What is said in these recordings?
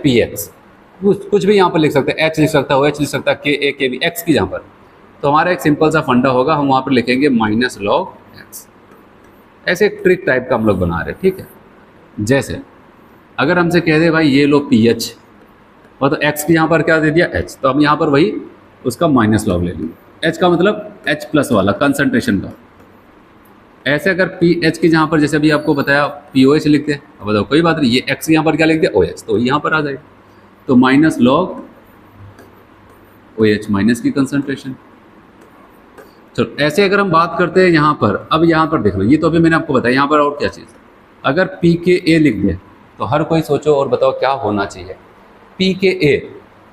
P x, कुछ भी यहाँ पर लिख सकते हैं, एच लिख सकता है, ओ एच लिख सकता है, के ए के बी एक्स की यहाँ पर। तो हमारा एक सिंपल सा फंडा होगा, हम वहाँ पर लिखेंगे माइनस लॉग एक्स। ऐसे एक ट्रिक टाइप का हम लोग बना रहे हैं, ठीक है। जैसे अगर हमसे कह दे भाई ये लो पी एच, और तो एक्स की यहाँ पर क्या दे दिया एच, तो हम यहाँ पर वही उसका माइनस लॉग ले लेंगे। एच का मतलब एच प्लस वाला कंसंट्रेशन का। ऐसे अगर पी एच की जहाँ पर जैसे अभी आपको बताया पी ओ एच लिखते हैं, अब बताओ कोई बात नहीं, ये एक्स यहाँ पर क्या लिख दिया ओ एच, तो यहाँ पर आ जाएगा। तो minus log O H minus की कंसंट्रेशन। चलो ऐसे अगर हम बात करते हैं यहाँ पर, अब यहाँ पर देख लो, ये तो अभी मैंने आपको बताया, यहाँ पर और क्या चीज़, अगर पी के ए लिख दे तो हर कोई सोचो और बताओ क्या होना चाहिए। पी के ए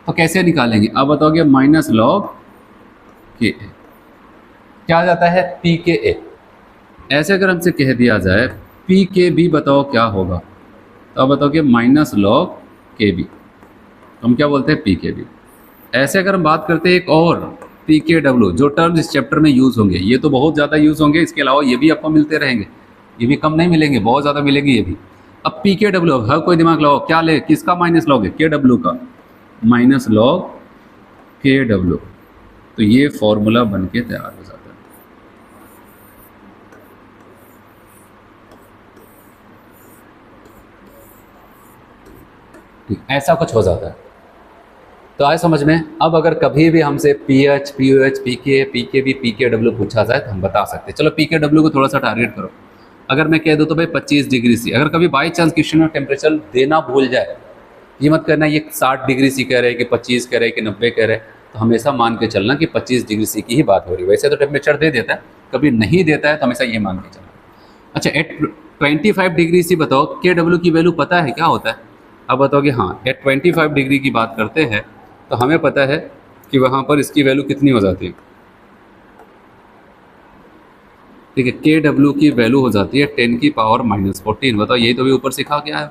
तो कैसे निकालेंगे, अब बताओगे माइनस लॉग के ए, क्या आ जाता है पी के ए। ऐसे अगर हमसे कह दिया जाए पी के बी, बताओ क्या होगा, तो अब बताओगे माइनस लॉग के बी, हम क्या बोलते हैं पी के बी। ऐसे अगर हम बात करते हैं एक और पी के डब्ल्यू, जो टर्म्स इस चैप्टर में यूज़ होंगे, ये तो बहुत ज़्यादा यूज़ होंगे, इसके अलावा ये भी आपको मिलते रहेंगे, ये भी कम नहीं मिलेंगे, बहुत ज़्यादा मिलेंगे ये भी। अब पी के डब्ल्यू, हर कोई दिमाग लगाओ, क्या ले, किसका माइनस लॉग है, के डब्ल्यू का, माइनस लॉग के डब्ल्यू। तो ये फॉर्मूला बन के तैयार हो जाता है। ठीक, ऐसा कुछ हो जाता है। तो आए समझ में। अब अगर कभी भी हमसे P H, P O H, P K B, P K W पूछा जाए तो हम बता सकते हैं। चलो पी के डब्ल्यू को थोड़ा सा टारगेट करो। अगर मैं कह दूँ तो भाई 25 डिग्री सी, अगर कभी बाई चांस क्वेश्चन में टेम्परेचर देना भूल जाए, ये मत करना ये 60 डिग्री सी कह रहे हैं कि 25 कह रहे हैं कि 90 कह रहे हैं, तो हमेशा मान के चलना कि 25 डिग्री सी की ही बात हो रही है। वैसे तो टेम्परेचर दे देता है, कभी नहीं देता है तो हमेशा ये मान के चलना। अच्छा, एट 25 डिग्री सी बताओ के डब्ल्यू की वैल्यू पता है क्या होता है। अब बताओगे हाँ, एट 25 डिग्री की बात करते हैं तो हमें पता है कि वहाँ पर इसकी वैल्यू कितनी हो जाती है। ठीक है, के डब्ल्यू की वैल्यू हो जाती है 10 की पावर -14। बताओ यही तो भी ऊपर सिखा के आया।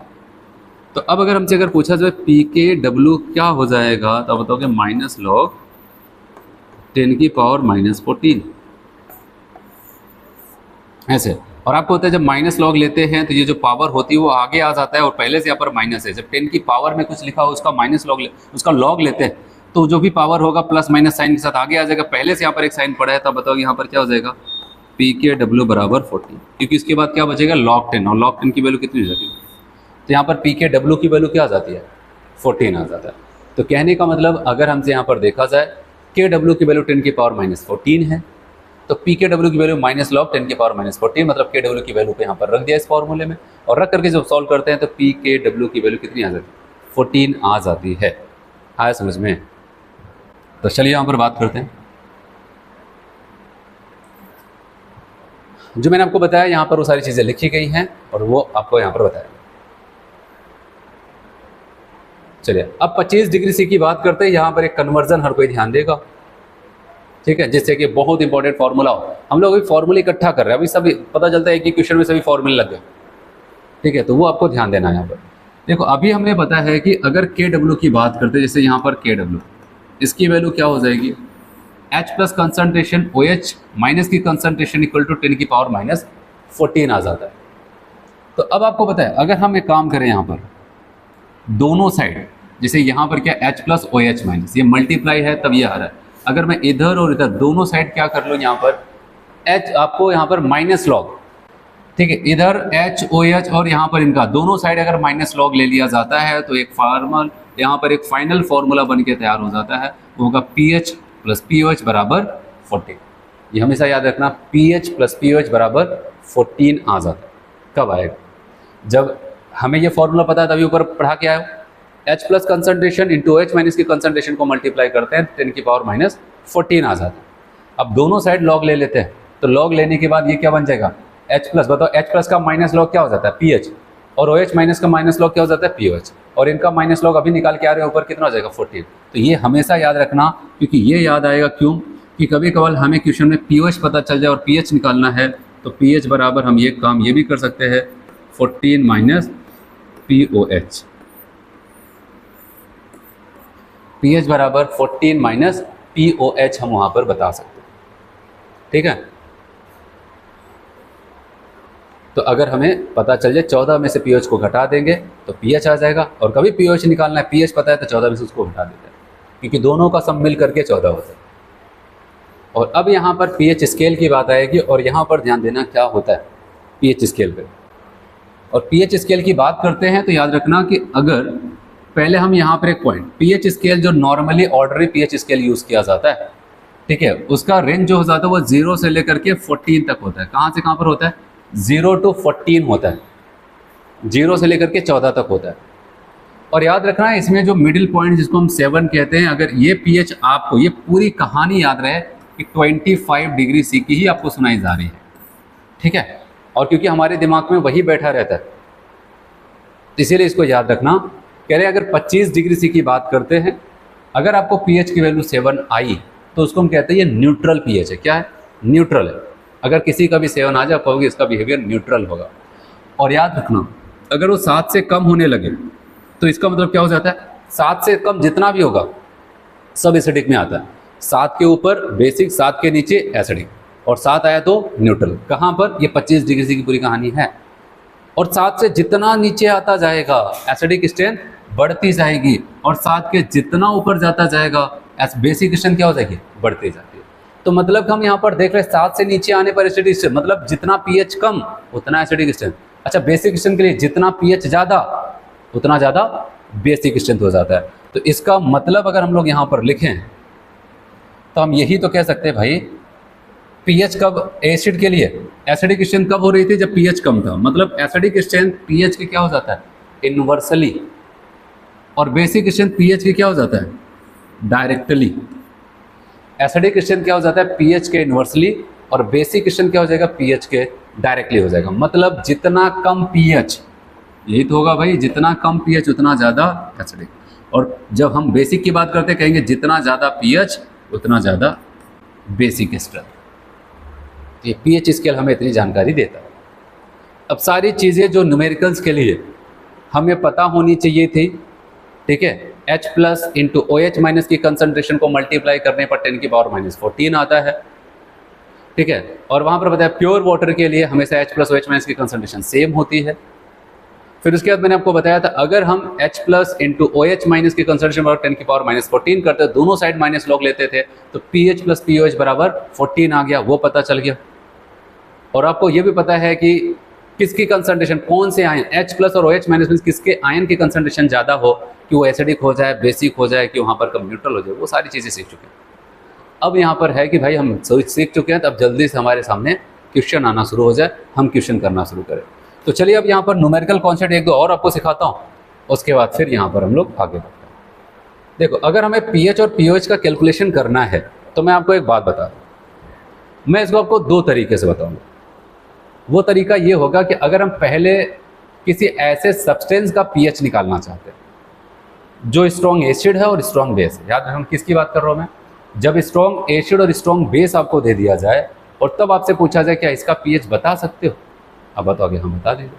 तो अब अगर हमसे अगर पूछा जाए पी के डब्ल्यू क्या हो जाएगा, तो बताओगे माइनस लॉग 10 की पावर -14 ऐसे। और आपको होता है जब माइनस लॉग लेते हैं तो ये जो पावर होती है वो आगे आ जाता है और पहले से यहाँ पर माइनस है। जब 10 की पावर में कुछ लिखा हो उसका माइनस लॉग उसका लॉग लेते हैं तो जो भी पावर होगा प्लस माइनस साइन के साथ आगे आ जाएगा। पहले से यहाँ पर एक साइन पड़ा है, तब बताओगे यहाँ पर क्या हो जाएगा, पी के डब्ल्यू बराबर 14, क्योंकि इसके बाद क्या बचेगा लॉग 10, और लॉग 10 की वैल्यू कितनी हो जाती है, तो यहाँ पर पी के डब्ल्यू की वैल्यू क्या आ जाती है, 14 आ जाता है। तो कहने का मतलब अगर हमसे यहाँ पर देखा जाए के डब्ल्यू की वैल्यू 10 की पावर -14 है, तो पी के डब्ल्यू की वैल्यू माइनस लॉग 10 की पावर -14, मतलब के डब्ल्यू की वैल्यू को यहाँ पर रख दिया इस फॉर्मूले में, और रख करके जब सॉल्व करते हैं तो पी के डब्ल्यू की वैल्यू कितनी आ जाती है, 14 आ जाती है। आया समझ में। तो चलिए यहाँ पर बात करते हैं। जो मैंने आपको बताया यहाँ पर वो सारी चीज़ें लिखी गई हैं और वो आपको यहाँ पर बताया। चलिए अब 25 डिग्री सी की बात करते हैं। यहाँ पर एक कन्वर्जन हर कोई ध्यान देगा, ठीक है, जिससे कि बहुत इंपॉर्टेंट फार्मूला हो। हम लोग अभी फार्मूले इकट्ठा कर रहे हैं, अभी सभी पता चलता है कि क्वेश्चन में सभी फार्मूले लग गए, ठीक है, तो वो आपको ध्यान देना है। यहाँ पर देखो अभी हमें पता है कि अगर के डब्ल्यू की बात करते हैं, जैसे यहाँ पर के डब्ल्यू, इसकी वैल्यू क्या हो जाएगी, H plus concentration O H minus की कंसनट्रेशन इक्वल टू 10 की पावर -14 आ जाता है। तो अब आपको पता है अगर हम एक काम करें यहाँ पर दोनों साइड, जैसे यहाँ पर क्या H plus O H minus, ये मल्टीप्लाई है तब ये आ रहा है। अगर मैं इधर और इधर दोनों साइड क्या कर लूँ, यहाँ पर एच आपको यहाँ पर माइनस लॉग, ठीक है, इधर एच ओ एच और यहाँ पर इनका दोनों साइड अगर माइनस लॉग ले लिया जाता है तो एक फार्मल यहाँ पर एक फाइनल फॉर्मूला बन के तैयार हो जाता है, वो होगा P H plus P O H बराबर 14। ये हमेशा याद रखना, P H plus P O H बराबर 14 आ जाता है। कब आएगा, जब हमें ये फॉर्मूला पता है, तभी ऊपर पढ़ा के आए, H plus concentration into H minus की कंसनट्रेशन को मल्टीप्लाई करते हैं 10 की पावर -14 आ जाता है। अब दोनों साइड लॉग ले लेते हैं, तो लॉग लेने के बाद ये क्या बन जाएगा, एच प्लस, बताओ एच प्लस का माइनस लॉग क्या हो जाता है, पी एच, और ओ एच माइनस का माइनस लॉग क्या हो जाता है, पी ओ एच, और इनका माइनस लॉग अभी निकाल के आ रहे हैं ऊपर, कितना हो जाएगा 14। तो ये हमेशा याद रखना, क्योंकि ये याद आएगा क्यों कि कभी कभार हमें क्वेश्चन में पी ओ एच पता चल जाए और पी एच निकालना है, तो पी एच बराबर हम ये काम ये भी कर सकते हैं 14 minus P O H, P H बराबर 14 माइनस पी ओ एच हम वहाँ पर बता सकते हैं, ठीक है। तो अगर हमें पता चल जाए 14 में से पीएच को घटा देंगे तो पीएच आ जाएगा, और कभी पीएच निकालना है, पीएच पता है तो 14 में से उसको घटा देते हैं, क्योंकि दोनों का सम मिल करके 14 होता है। और अब यहाँ पर पीएच स्केल की बात आएगी, और यहाँ पर ध्यान देना क्या होता है पीएच स्केल पे। और पीएच स्केल की बात करते हैं तो याद रखना कि अगर पहले हम यहाँ पर एक पॉइंट, पीएच स्केल जो normally ordinary pH scale use किया जाता है, ठीक है, उसका रेंज जो हो जाता है वो 0 से लेकर के 14 तक होता है। कहाँ से कहाँ पर होता है? 0 to 14 होता है, 0 से लेकर के 14 तक होता है। और याद रखना है इसमें जो मिडिल पॉइंट जिसको हम 7 कहते हैं, अगर ये पीएच आपको ये पूरी कहानी याद रहे कि 25 डिग्री सी की ही आपको सुनाई जा रही है, ठीक है, और क्योंकि हमारे दिमाग में वही बैठा रहता है तो इसीलिए इसको याद रखना। कह रहे अगर 25 डिग्री सी की बात करते हैं, अगर आपको पीएच की वैल्यू 7 आई तो उसको हम कहते हैं ये न्यूट्रल पीएच है। क्या है? न्यूट्रल है। अगर किसी का भी 7 आ जाए कहोगे इसका बिहेवियर न्यूट्रल होगा। और याद रखना अगर वो 7 से कम होने लगे तो इसका मतलब क्या हो जाता है? 7 से कम जितना भी होगा सब एसिडिक में आता है। 7 के ऊपर बेसिक, 7 के नीचे एसिडिक, और 7 आया तो न्यूट्रल। कहाँ पर? ये 25 डिग्री सी की पूरी कहानी है। और 7 से जितना नीचे आता जाएगा एसिडिक स्ट्रेंथ बढ़ती जाएगी, और 7 के जितना ऊपर जाता जाएगा बेसिक स्ट्रेंथ क्या हो जाएगी? बढ़ती जाती है। तो मतलब हम यहाँ पर देख रहे हैं 7 से नीचे आने पर एसिडिक स्ट्रेंथ, मतलब जितना पीएच कम उतना एसिडिक स्ट्रेंथ। अच्छा, बेसिक स्ट्रेंथ के लिए जितना पीएच ज़्यादा उतना ज़्यादा बेसिक स्ट्रेंथ हो जाता है। तो इसका मतलब अगर हम लोग यहाँ पर लिखें तो हम यही तो कह सकते हैं भाई, पीएच कब एसिड के लिए एसिडिक स्ट्रेंथ कब हो रही थी? जब पीएच कम था। मतलब एसिडिक स्ट्रेंथ पीएच के क्या हो जाता है? इनवर्सली। और बेसिक स्ट्रेंथ पीएच के क्या हो जाता है? डायरेक्टली। एसिडिक स्ट्रेंथ क्या हो जाता है? पीएच के इनवर्सली, और बेसिक स्ट्रेंथ क्या हो जाएगा? पीएच के डायरेक्टली हो जाएगा। मतलब जितना कम पीएच, यही तो होगा भाई, जितना कम पीएच उतना ज़्यादा एसिडिक। और जब हम बेसिक की बात करते हैं कहेंगे जितना ज़्यादा पीएच उतना ज़्यादा बेसिक स्ट्रेंथ। ये पीएच स्केल हमें इतनी जानकारी देता है। अब सारी चीज़ें जो न्यूमेरिकल्स के लिए हमें पता होनी चाहिए थी, ठीक है, H plus into OH minus की कंसंट्रेशन को मल्टीप्लाई करने पर 10 की पावर -14 आता है, ठीक है। और वहाँ पर बताया प्योर वाटर के लिए हमेशा H प्लस OH माइनस की कंसंट्रेशन सेम होती है। फिर उसके बाद मैंने आपको बताया था अगर हम H plus into OH minus की कंसंट्रेशन बराबर 10 की पावर -14 करते, दोनों साइड माइनस लॉग लेते थे, तो PH प्लस POH बराबर 14 आ गया, वो पता चल गया। और आपको ये भी पता है कि किसकी कंसंट्रेशन, कौन से आयन H प्लस और OH माइनस में किसके आयन की कंसंट्रेशन ज़्यादा हो, कि वो एसिडिक हो जाए, बेसिक हो जाए, कि वहाँ पर कम न्यूट्रल हो जाए, वो सारी चीज़ें सीख चुके हैं। अब यहाँ पर है कि भाई हम सीख चुके हैं, तो अब जल्दी से हमारे सामने क्वेश्चन आना शुरू हो जाए, हम क्वेश्चन करना शुरू करें। तो चलिए अब यहाँ पर न्यूमेरिकल कॉन्सेप्ट एक दो और आपको सिखाता हूँ, उसके बाद फिर यहाँ पर हम लोग आगे बढ़ते हैं। देखो, अगर हमें पीएच और पीओएच का कैलकुलेशन करना है तो मैं आपको एक बात बता दूँ, मैं इसको आपको दो तरीके से बताऊँगा। वो तरीका ये होगा कि अगर हम पहले किसी ऐसे सब्सटेंस का पीएच निकालना चाहते हैं जो स्ट्रॉन्ग एसिड है और स्ट्रॉन्ग बेस है, याद हम किसकी बात कर रहा हूँ मैं, जब स्ट्रॉन्ग एसिड और स्ट्रॉन्ग बेस आपको दे दिया जाए और तब आपसे पूछा जाए क्या इसका पीएच बता सकते हो, आप बताओगे हम बता देंगे।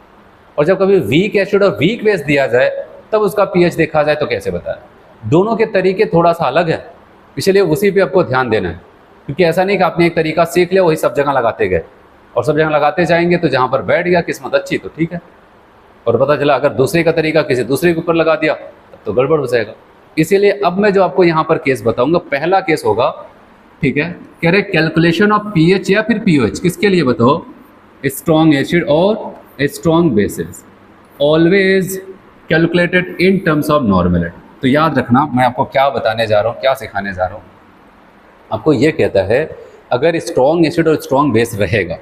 और जब कभी वीक एसिड और वीक बेस दिया जाए तब उसका पीएच देखा जाए तो कैसे बताएं। दोनों के तरीके थोड़ा सा अलग है, इसलिए उसी पे आपको ध्यान देना है, क्योंकि ऐसा नहीं कि आपने एक तरीका सीख लिया वही सब जगह लगाते गए, और सब जगह लगाते जाएंगे तो जहाँ पर बैठ गया किस्मत अच्छी तो ठीक है, और पता चला अगर दूसरे का तरीका किसी दूसरे के ऊपर लगा दिया तब तो गड़बड़ हो जाएगा। इसीलिए अब मैं जो आपको यहाँ पर केस बताऊंगा, पहला केस होगा, ठीक है, कह रहे कैलकुलेशन ऑफ पीएच या फिर पीओएच, किसके लिए बताओ, स्ट्रॉन्ग एसिड और strong bases, always calculated in terms of normality. तो याद रखना मैं आपको क्या बताने जा रहा हूँ, क्या सिखाने जा रहा हूँ। आपको ये कहता है अगर स्ट्रॉन्ग एसिड और स्ट्रॉन्ग बेस रहेगा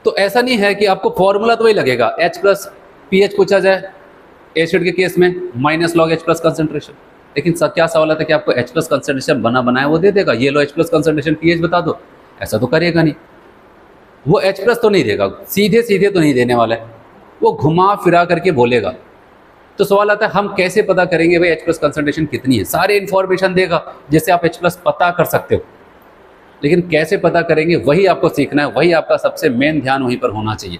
तो ऐसा नहीं है कि आपको फॉर्मूला तो वही लगेगा, H प्लस पीएच पूछा जाए एसिड के केस में minus log H plus concentration, लेकिन क्या सवाल आता है कि आपको H प्लस कंसंट्रेशन बना बनाया वो दे देगा, ये लो H प्लस कंसंट्रेशन पीएच बता दो, ऐसा तो करेगा नहीं। वो H प्लस तो नहीं देगा, सीधे सीधे तो नहीं देने वाला है, वो घुमा फिरा करके बोलेगा। तो सवाल आता है हम कैसे पता करेंगे भाई H प्लस कंसंट्रेशन कितनी है, सारे इन्फॉर्मेशन देगा जिससे आप H प्लस पता कर सकते हो, लेकिन कैसे पता करेंगे वही आपको सीखना है, वही आपका सबसे मेन ध्यान वहीं पर होना चाहिए।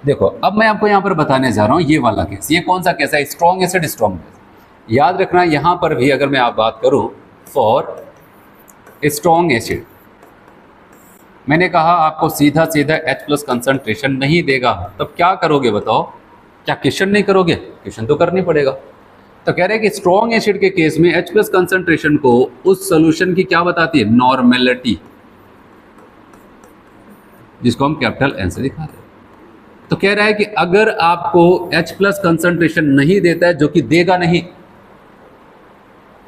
देखो अब मैं आपको यहाँ पर बताने जा रहा हूँ ये वाला केस, ये कौन सा केस है, स्ट्रॉन्ग एसिड स्ट्रॉन्ग बेस। याद रखना यहाँ पर भी अगर मैं आप बात करूँ फॉर स्ट्रॉन्ग एसिड, मैंने कहा आपको सीधा सीधा H प्लस कंसंट्रेशन नहीं देगा, तब क्या करोगे बताओ? क्या क्वेश्चन नहीं करोगे? क्वेश्चन तो करनी पड़ेगा। तो कह रहे हैं कि स्ट्रॉन्ग एसिड के केस में H प्लस कंसंट्रेशन को उस सोल्यूशन की क्या बताती है? नॉर्मेलिटी, जिसको हम कैपिटल N से दिखाते हैं। तो कह रहा है कि अगर आपको H प्लस कंसंट्रेशन नहीं देता है, जो कि देगा नहीं,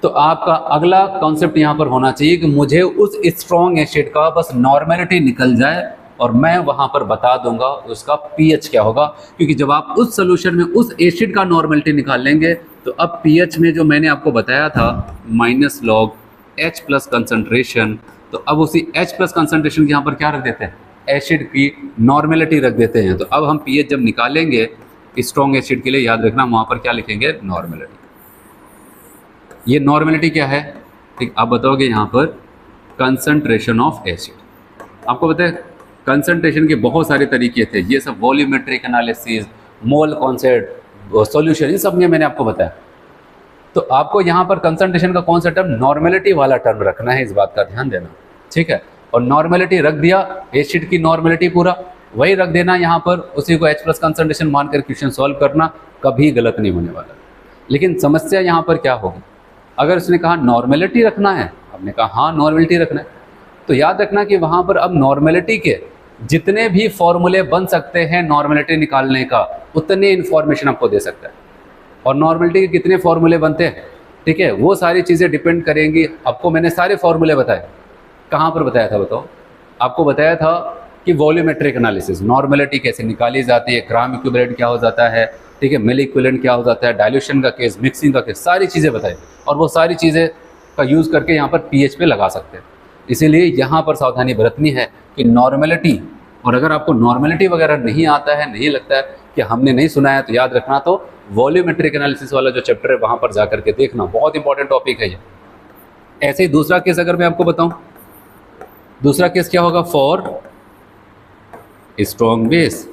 तो आपका अगला कॉन्सेप्ट यहां पर होना चाहिए कि मुझे उस स्ट्रॉन्ग एसिड का बस नॉर्मेलिटी निकल जाए और मैं वहां पर बता दूंगा उसका पीएच क्या होगा। क्योंकि जब आप उस सोल्यूशन में उस एसिड का नॉर्मेलिटी निकाल लेंगे तो अब पीएच में जो मैंने आपको बताया था minus log H plus concentration, तो अब उसी H प्लस कंसंट्रेशन के यहाँ पर क्या रख देते हैं? एसिड की नॉर्मेलिटी रख देते हैं। तो अब हम पीएच जब निकालेंगे स्ट्रॉन्ग एसिड के लिए, याद रखना वहाँ पर क्या लिखेंगे? नॉर्मेलिटी। ये नॉर्मेलिटी क्या है? ठीक, आप बताओगे यहाँ पर कंसंट्रेशन ऑफ एसिड। आपको पता है कंसंट्रेशन के बहुत सारे तरीके थे, ये सब volumetric analysis, mole concept, solution, इन सब में मैंने आपको बताया। तो आपको यहाँ पर कंसंट्रेशन का कौन सा टर्म? नॉर्मेलिटी वाला टर्म रखना है, इस बात का ध्यान देना, ठीक है। और नॉर्मेलिटी रख दिया, एसिड की नॉर्मेलिटी पूरा वही रख देना यहाँ पर, उसी को H प्लस कंसंट्रेशन मानकर क्वेश्चन सॉल्व करना, कभी गलत नहीं होने वाला। लेकिन समस्या यहाँ पर क्या होगी? अगर उसने कहा नॉर्मेलिटी रखना है, आपने कहा हाँ नॉर्मेलिटी रखना है, तो याद रखना कि वहाँ पर अब नॉर्मेलिटी के जितने भी फॉर्मूले बन सकते हैं नॉर्मेलिटी निकालने का, उतने इन्फॉर्मेशन आपको दे सकता है। और नॉर्मेलिटी के कितने फॉर्मूले बनते हैं, ठीक है, वो सारी चीज़ें डिपेंड करेंगी। आपको मैंने सारे फॉर्मूले बताए, कहाँ पर बताया था बताओ? आपको बताया था कि वॉल्यूमेट्रिक एनालिसिस, नॉर्मेलिटी कैसे निकाली जाती है, ग्राम इक्विवेलेंट क्या हो जाता है, ठीक है, मिल इक्विवेलेंट क्या हो जाता है, डाइल्यूशन का केस, मिक्सिंग का केस, सारी चीज़ें बताई। और वो सारी चीज़ें का यूज़ करके यहाँ पर पीएच पे लगा सकते हैं। इसीलिए यहाँ पर सावधानी बरतनी है कि नॉर्मेलिटी, और अगर आपको नॉर्मेलिटी वगैरह नहीं आता है, नहीं लगता है कि हमने नहीं सुना है, तो याद रखना तो वॉल्यूमेट्रिक एनालिसिस वाला जो चैप्टर है वहाँ पर जा करके देखना, बहुत इंपॉर्टेंट टॉपिक है ये। ऐसे ही दूसरा केस अगर मैं आपको बताऊँ, दूसरा केस क्या होगा? For strong base.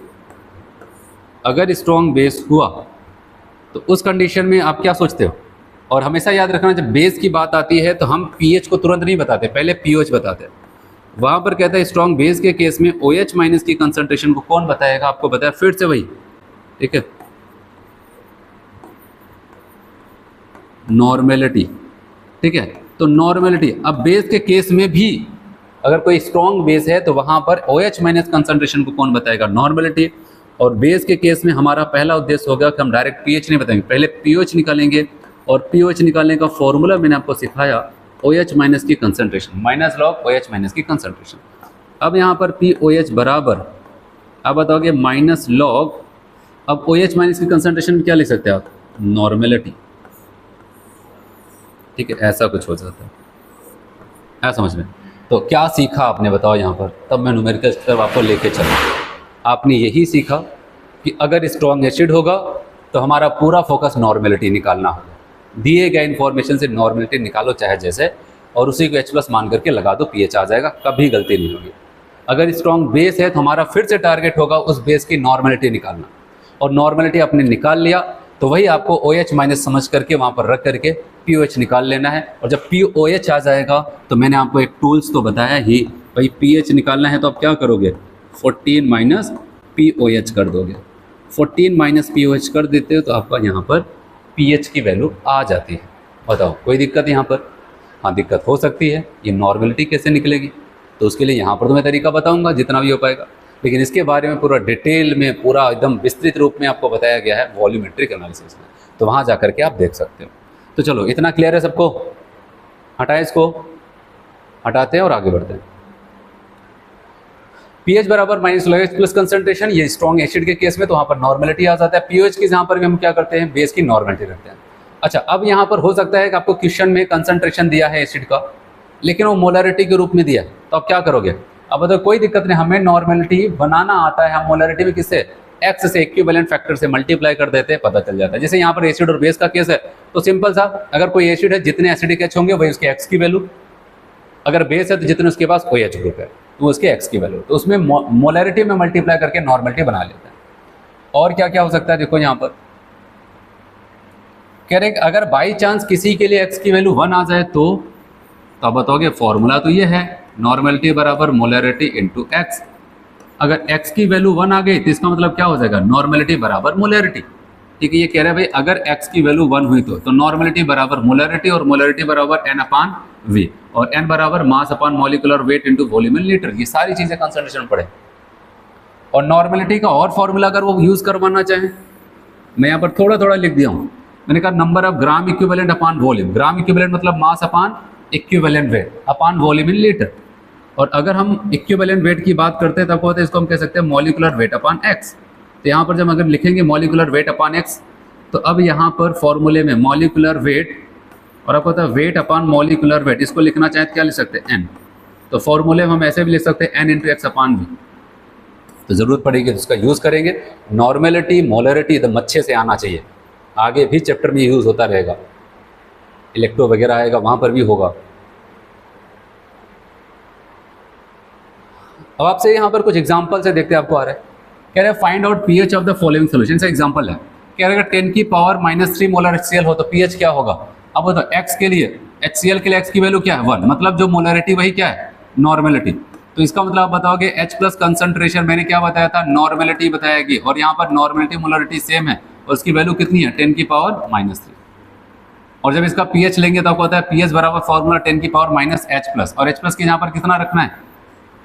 अगर स्ट्रॉन्ग बेस हुआ तो उस कंडीशन में आप क्या सोचते हो? और हमेशा याद रखना जब बेस की बात आती है तो हम पीएच को तुरंत नहीं बताते, पहले पीओएच बताते हैं। वहां पर कहता है स्ट्रॉन्ग बेस के केस में OH माइनस की कंसंट्रेशन को कौन बताएगा? आपको बताया फिर से वही, ठीक है, नॉर्मेलिटी, ठीक है। तो नॉर्मेलिटी, अब बेस के केस में भी अगर कोई स्ट्रॉन्ग बेस है तो वहां पर OH माइनस कंसंट्रेशन को कौन बताएगा? नॉर्मेलिटी। और बेस के केस में हमारा पहला उद्देश्य होगा कि हम डायरेक्ट पीएच नहीं बताएंगे, पहले पीओएच निकालेंगे। और पीओएच निकालने का फॉर्मूला मैंने आपको सिखाया, OH माइनस की concentration, minus log OH minus की कंसंट्रेशन। अब यहाँ पर POH बराबर, आप बताओगे माइनस लॉग, अब OH माइनस की कंसंट्रेशन में क्या लिख सकते हैं आप? नॉर्मेलिटी, ठीक है, ऐसा कुछ हो जाता है, ऐसा समझ में। तो क्या सीखा आपने बताओ यहाँ पर? तब मैं न्यूमेरिकल तरफ आपको लेके चलूँ। आपने यही सीखा कि अगर स्ट्रॉन्ग एसिड होगा तो हमारा पूरा फोकस नॉर्मेलिटी निकालना होगा, दिए गए इन्फॉर्मेशन से नॉर्मेलिटी निकालो चाहे जैसे, और उसी को H प्लस मान करके लगा दो, पीएच आ जाएगा, कभी गलती नहीं होगी। अगर स्ट्रॉन्ग बेस है तो हमारा फिर से टारगेट होगा उस बेस की नॉर्मेलिटी निकालना, और नॉर्मेलिटी आपने निकाल लिया तो वही आपको OH माइनस समझ करके वहाँ पर रख करके POH निकाल लेना है। और जब POH आ जाएगा तो मैंने आपको एक टूल्स तो बताया ही, भाई pH निकालना है तो आप क्या करोगे? 14 माइनस POH कर दोगे। 14 माइनस POH कर देते हो तो आपका यहाँ पर pH की वैल्यू आ जाती है। बताओ कोई दिक्कत यहाँ पर? हाँ दिक्कत हो सकती है, ये नॉर्मेलिटी कैसे निकलेगी? तो उसके लिए यहाँ पर तो मैं तरीका बताऊँगा जितना भी हो पाएगा, लेकिन इसके बारे में पूरा डिटेल में, पूरा एकदम विस्तृत रूप में आपको बताया गया है वॉल्यूमेट्रिक एनालिसिस में, तो वहाँ जा करके आप देख सकते हो। तो चलो इतना क्लियर है सबको? हटाए, इसको हटाते हैं और आगे बढ़ते हैं। पीएच बराबर minus log H plus concentration, ये स्ट्रॉन्ग एसिड के केस में तो वहाँ पर नॉर्मेलिटी आ जाता है। पीओएच के यहाँ पर भी हम क्या करते हैं? बेस की नॉर्मेलिटी रखते हैं। अच्छा, अब यहाँ पर हो सकता है कि आपको क्वेश्चन में कंसंट्रेशन दिया है एसिड का, लेकिन वो मोलरिटी के रूप में दिया, तो आप क्या करोगे? अब बताओ कोई दिक्कत नहीं, हमें नॉर्मेलिटी बनाना आता है, हम मोलरिटी में किससे? एक्स से, इक्विवेलेंट फैक्टर से मल्टीप्लाई कर देते हैं, पता चल जाता है। जैसे यहाँ पर एसिड और बेस का केस है तो सिंपल सा, अगर कोई एसिड है जितने एसिडिक एच होंगे वही उसके एक्स की वैल्यू, अगर बेस है तो जितने उसके पास OH ग्रुप है तो उसके एक्स की वैल्यू, तो उसमें मोलरिटी में मल्टीप्लाई करके नॉर्मेलिटी बना लेता है। और क्या क्या हो सकता है? देखो यहाँ पर कह रहे हैं अगर बाई चांस किसी के लिए एक्स की वैल्यू 1 आ जाए तो आप बताओगे फॉर्मूला तो ये है नॉर्मेलिटी बराबर मोलरिटी इंटू एक्स। अगर x की वैल्यू 1 आ गई तो इसका मतलब क्या हो जाएगा, नॉर्मेलिटी बराबर मोलरिटी। ठीक है, ये कह रहा है भाई अगर x की वैल्यू 1 हुई तो नॉर्मेलिटी बराबर मोलरिटी, और मोलरिटी बराबर n अपान v, और n बराबर mass upon molecular weight into volume in litre. ये सारी चीजें कंसंट्रेशन पढ़े। और नॉर्मेलिटी का और फॉर्मूला अगर वो यूज करवाना चाहें, मैं यहाँ पर थोड़ा थोड़ा लिख दिया हूँ। मैंने कहा number of gram equivalent upon volume, gram equivalent मतलब mass upon equivalent weight upon volume in litre. और अगर हम इक्विवेलेंट वेट की बात करते हैं तब होता है इसको हम कह सकते हैं मॉलिक्यूलर वेट अपान एक्स। तो यहाँ पर जब अगर लिखेंगे मॉलिक्यूलर वेट अपान एक्स, तो अब यहाँ पर फॉर्मूले में मॉलिक्यूलर वेट और आपको होता है वेट अपान मॉलिक्यूलर वेट, इसको लिखना चाहें तो क्या लिख सकते हैं, एन। तो फॉर्मूले में हम ऐसे भी लिख सकते हैं N into X upon V. तो ज़रूरत पड़ेगी तो उसका यूज़ करेंगे। नॉर्मेलिटी मोलरिटी एकदम अच्छे से आना चाहिए, आगे भी चैप्टर में यूज़ होता रहेगा, इलेक्ट्रो वगैरह आएगा वहाँ पर भी होगा। अब आपसे यहाँ पर कुछ एग्जाम्पल से देखते हैं आपको आ रहा है। कह रहे हैं find out pH of the following solution से एग्जाम्पल है। कह रहे हैं अगर 10 की पावर -3 मोलर HCl हो तो पीएच क्या होगा। अब बताओ x के लिए, HCl के लिए x की वैल्यू क्या है 1, मतलब जो मोलरिटी वही क्या है नॉर्मेलिटी। तो इसका मतलब आप बताओगे H प्लस कंसंट्रेशन मैंने क्या बताया था, नॉर्मेलिटी बताएगी, और यहाँ पर नॉर्मेलिटी मोलरिटी सेम है और उसकी वैल्यू कितनी है 10 की पावर -3। और जब इसका pH लेंगे तो आपको पता है pH बराबर फॉर्मूला 10 की पावर -H प्लस, और H प्लस के यहाँ पर कितना रखना है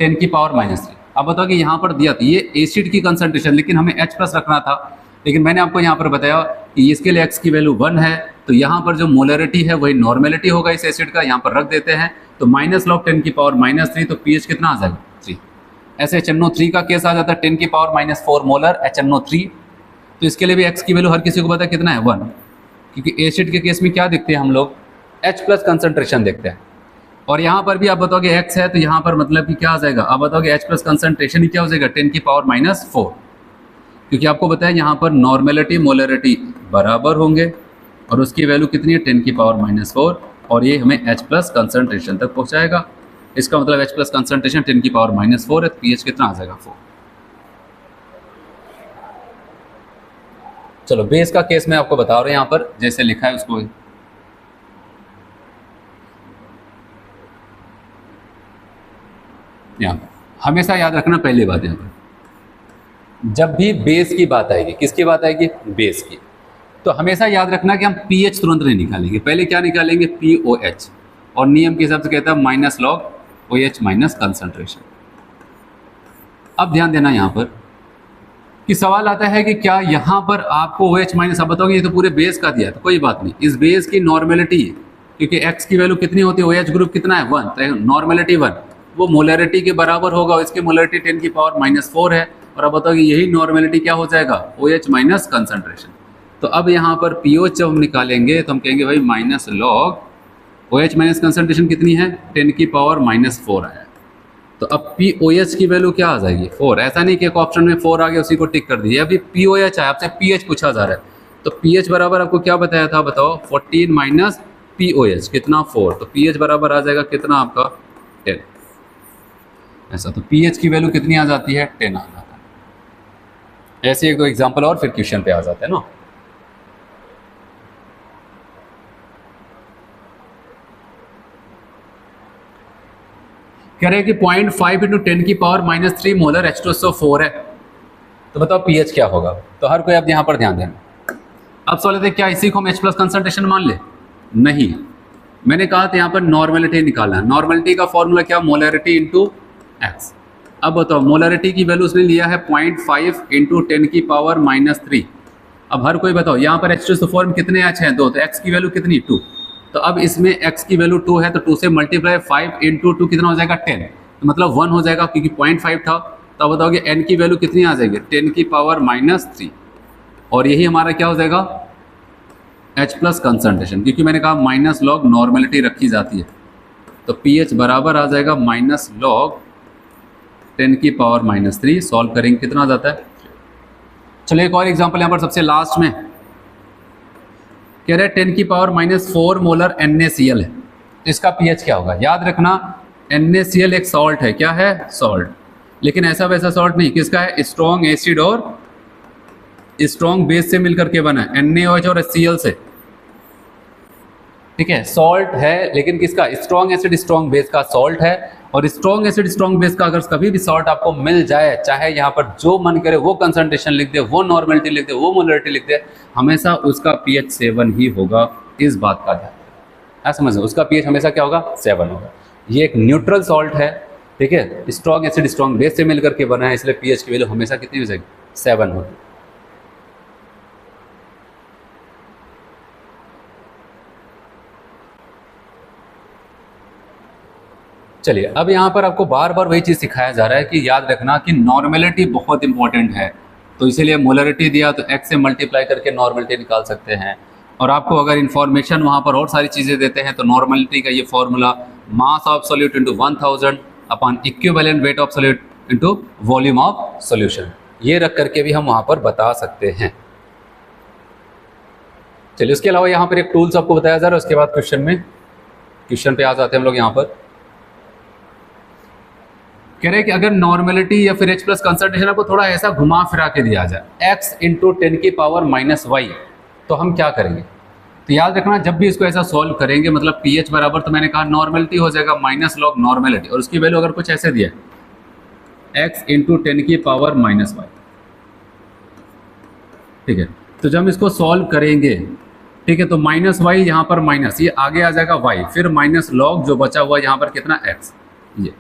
10 की पावर -3। अब बताओ कि यहाँ पर दिया था ये एसिड की कंसंट्रेशन, लेकिन हमें H प्लस रखना था, लेकिन मैंने आपको यहाँ पर बताया कि इसके लिए x की वैल्यू 1 है, तो यहाँ पर जो मोलरिटी है वही नॉर्मेलिटी होगा इस एसिड का, यहाँ पर रख देते हैं। तो -log 10 की पावर -3, तो pH कितना आ जाएगा 3। ऐसे HNO3 का केस आ जाता है 10 की पावर -4 मोलर HNO3, तो इसके लिए भी x की वैल्यू हर किसी को पता है कितना है 1, क्योंकि एसिड के केस में क्या देखते हैं हम लोग H प्लस कंसंट्रेशन देखते हैं। और यहाँ पर भी आप बताओगे x है तो यहाँ पर मतलब कि क्या आ जाएगा, आप बताओगे H प्लस कंसंट्रेशन ही क्या हो जाएगा 10 की पावर -4, क्योंकि आपको बताया यहाँ पर नॉर्मेलिटी मोलरिटी बराबर होंगे और उसकी वैल्यू कितनी है 10 की पावर -4, और ये हमें H प्लस कंसंट्रेशन तक पहुँचाएगा। इसका मतलब H प्लस कंसंट्रेशन 10 की पावर -4 है, पीएच कितना आ जाएगा 4। चलो बेस का केस मैं आपको बता रहा हूँ, यहाँ पर जैसे लिखा है उसको यहाँ पर हमेशा याद रखना। पहली बात यहाँ पर जब भी बेस की बात आएगी, किसकी बात आएगी बेस की, तो हमेशा याद रखना कि हम pH तुरंत नहीं निकालेंगे, पहले क्या निकालेंगे POH, और नियम के हिसाब से कहता है -log OH माइनस कंसंट्रेशन। अब ध्यान देना यहाँ पर कि सवाल आता है कि क्या यहाँ पर आपको OH माइनस, आप बताओगे ये तो पूरे बेस का दिया है, तो कोई बात नहीं, इस बेस की नॉर्मेलिटी, क्योंकि x की वैल्यू कितनी होती है OH ग्रुप कितना है 1, तो नॉर्मेलिटी 1 वो मोलरिटी के बराबर होगा, इसकी मोलरिटी 10 की पावर -4 है, और अब बताओ कि यही नॉर्मेलिटी क्या हो जाएगा OH माइनस कंसंट्रेशन। तो अब यहाँ पर POH जब हम निकालेंगे तो हम कहेंगे भाई -log OH माइनस कंसंट्रेशन कितनी है 10 की पावर -4 आया, तो अब POH की वैल्यू क्या आ जाएगी 4। ऐसा नहीं कि एक ऑप्शन में 4 आ गया उसी को टिक कर दिया, अभी POH है, आपसे pH पूछा जा रहा है, तो pH बराबर आपको क्या बताया था बताओ 14 माइनस POH कितना 4, तो pH बराबर आ जाएगा कितना आपका 10 ऐसा। तो pH की वैल्यू कितनी आ जाती है 10 आ जाता है। ऐसे एक दो एग्जांपल और फिर क्वेश्चन पे आ जाते हैं ना। कह रहे हैं कि 0.5 × 10 की पावर -3 मोलर H2SO4 है, तो बताओ pH क्या होगा। तो हर कोई अब यहाँ पर ध्यान देना। अब सवाल है क्या इसी को हम H प्लस कंसंट्रेशन मान ले, नहीं, मैंने कहा था यहाँ पर नॉर्मेलिटी निकालना है। नॉर्मेलिटी का फॉर्मूला क्या मोलरिटी इंटू एक्स। अब बताओ मोलरिटी की वैल्यू उसने लिया है 0.5 × 10 की पावर -3। अब हर कोई बताओ यहाँ पर H2SO4 में कितने H हैं 2, तो x की वैल्यू कितनी 2, तो अब इसमें x की वैल्यू 2 है, तो 2 से मल्टीप्लाई 5 × 2 कितना हो जाएगा 10, तो मतलब 1 हो जाएगा, क्योंकि 0.5 था। तो अब बताओगे n की वैल्यू कितनी आ जाएगी 10 की पावर -3, और यही हमारा क्या हो जाएगा H प्लस कंसंट्रेशन, क्योंकि मैंने कहा -log नॉर्मेलिटी रखी जाती है, तो pH बराबर आ जाएगा -log 10 की पावर -3। सॉल्व करेंगे कितना आ जाता है। चलो एक और एग्जांपल यहाँ पर सबसे लास्ट में कह रहे हैं 10 की पावर -4 मोलर NaCl है, तो इसका pH क्या होगा। याद रखना NaCl एक सॉल्ट है, क्या है सॉल्ट, लेकिन ऐसा वैसा सॉल्ट नहीं, किसका है स्ट्रॉन्ग एसिड और स्ट्रॉन्ग बेस से मिलकर के बना है, NaOH और Cl से, ठीक है। सॉल्ट है लेकिन किसका स्ट्रॉन्ग एसिड स्ट्रॉन्ग बेस का सॉल्ट है, और स्ट्रॉन्ग एसिड स्ट्रॉन्ग बेस का अगर कभी भी सॉल्ट आपको मिल जाए, चाहे यहाँ पर जो मन करे वो कंसंट्रेशन लिख दे, वो नॉर्मेलिटी लिख दे, वो मोलरिटी लिख दे, हमेशा उसका पीएच 7 ही होगा। इस बात का ध्यान समझ, उसका पीएच हमेशा क्या होगा, 7 होगा। ये एक न्यूट्रल सॉल्ट है, ठीक है, स्ट्रॉन्ग एसिड स्ट्रॉन्ग बेस से मिलकर के बना है, इसलिए पीएच की वैल्यू हमेशा कितनी हो जाएगी, 7 होगी। चलिए, अब यहाँ पर आपको बार बार वही चीज़ सिखाया जा रहा है कि याद रखना कि नॉर्मेलिटी बहुत इंपॉर्टेंट है, तो इसीलिए मोलरिटी दिया तो x से मल्टीप्लाई करके नॉर्मेलिटी निकाल सकते हैं। और आपको अगर इन्फॉर्मेशन वहाँ पर और सारी चीज़ें देते हैं तो नॉर्मेलिटी का ये formula mass of solute into 1000 upon equivalent weight of solute into volume of solution, ये रख करके भी हम वहाँ पर बता सकते हैं। चलिए, उसके अलावा यहाँ पर एक टूल्स आपको बताया जा रहा है, उसके बाद क्वेश्चन पे आ जाते हैं हम लोग। यहाँ पर कह रहे हैं कि अगर नॉर्मेलिटी या फिर H प्लस कंसंट्रेशन आपको थोड़ा ऐसा घुमा फिरा के दिया जाए x इंटू 10 की पावर -y, तो हम क्या करेंगे, तो याद रखना जब भी इसको ऐसा सॉल्व करेंगे, मतलब pH बराबर, तो मैंने कहा नॉर्मेलिटी हो जाएगा माइनस लॉग नॉर्मेलिटी, और उसकी वैल्यू अगर कुछ ऐसे दिया x इंटू 10 की पावर -y, ठीक है। तो जब हम इसको सॉल्व करेंगे, ठीक है, तो -y यहाँ पर माइनस, ये आगे आ जाएगा y, फिर माइनस लॉग जो बचा हुआ यहाँ पर कितना x, ये।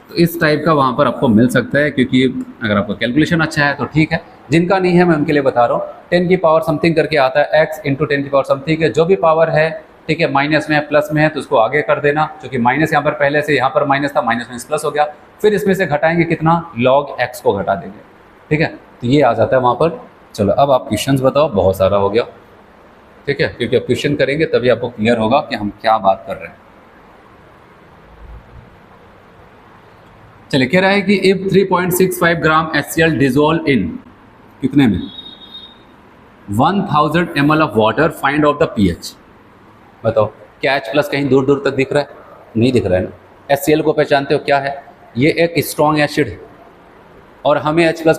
तो इस टाइप का वहाँ पर आपको मिल सकता है, क्योंकि अगर आपका कैलकुलेशन अच्छा है तो ठीक है, जिनका नहीं है मैं उनके लिए बता रहा हूँ। 10 की पावर समथिंग करके आता है, x इंटू 10 की पावर समथिंग है, जो भी पावर है, ठीक है, माइनस में है प्लस में है तो उसको आगे कर देना, क्योंकि माइनस यहाँ पर पहले से यहाँ पर माइनस था, माइनस में प्लस हो गया, फिर इसमें से घटाएंगे कितना, लॉग x को घटा देंगे, ठीक है, तो ये आ जाता है वहाँ पर। चलो, अब आप क्वेश्चन बताओ, बहुत सारा हो गया, ठीक है, क्योंकि अब क्वेश्चन करेंगे तभी आपको क्लियर होगा कि हम क्या बात कर रहे हैं। चलिए, कह रहा है कि if 3.65 gram HCl dissolve in कितने में 1000 ml of water, find out the pH। बताओ, क्या H प्लस कहीं दूर दूर तक दिख रहा है, नहीं दिख रहा है ना। HCl को पहचानते हो क्या है, ये एक स्ट्रॉन्ग एसिड है और हमें H प्लस का